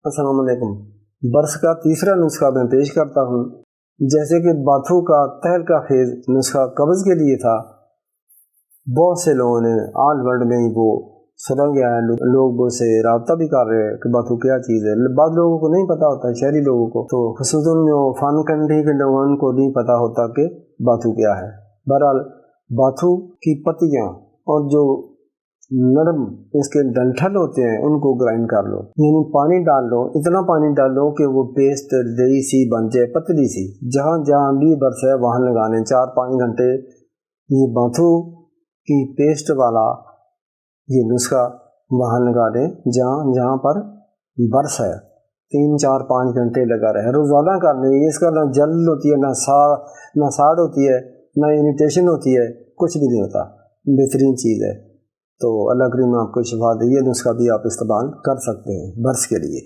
السلام علیکم۔ برس کا تیسرا نسخہ میں پیش کرتا ہوں۔ جیسے کہ باتھو کا تہلکہ خیز نسخہ قبض کے لیے تھا، بہت سے لوگوں نے آل ورلڈ میں ہی وہ سنا گیا ہے، لوگ وہ سے رابطہ بھی کر رہے ہیں کہ باتھو کیا چیز ہے۔ بعض لوگوں کو نہیں پتہ ہوتا ہے، شہری لوگوں کو تو خصوصاً جو فن کنٹری کے لوگوں کو نہیں پتہ ہوتا کہ باتھو کیا ہے۔ بہرحال باتھو کی پتیاں اور جو نرم اس کے ڈنٹھل ہوتے ہیں ان کو گرائنڈ کر لو، یعنی پانی ڈال لو، اتنا پانی ڈال لو کہ وہ پیسٹ دری سی بن جائے، پتلی سی۔ جہاں جہاں بھی برس ہے وہاں لگانے 4-5 گھنٹے یہ باتھو کی پیسٹ والا یہ نسخہ وہاں لگا دیں جہاں جہاں پر برس ہے، 3-4-5 گھنٹے لگا رہے، روزانہ کرنے۔ اس کا نہ جلد ہوتی ہے، نہ ساڑ ہوتی ہے، نہ اریٹیشن ہوتی ہے، کچھ بھی نہیں ہوتا، بہترین چیز ہے۔ تو اللہ کریم آپ کو شفا دے، یہ نسخہ بھی آپ استعمال کر سکتے ہیں برس کے لیے۔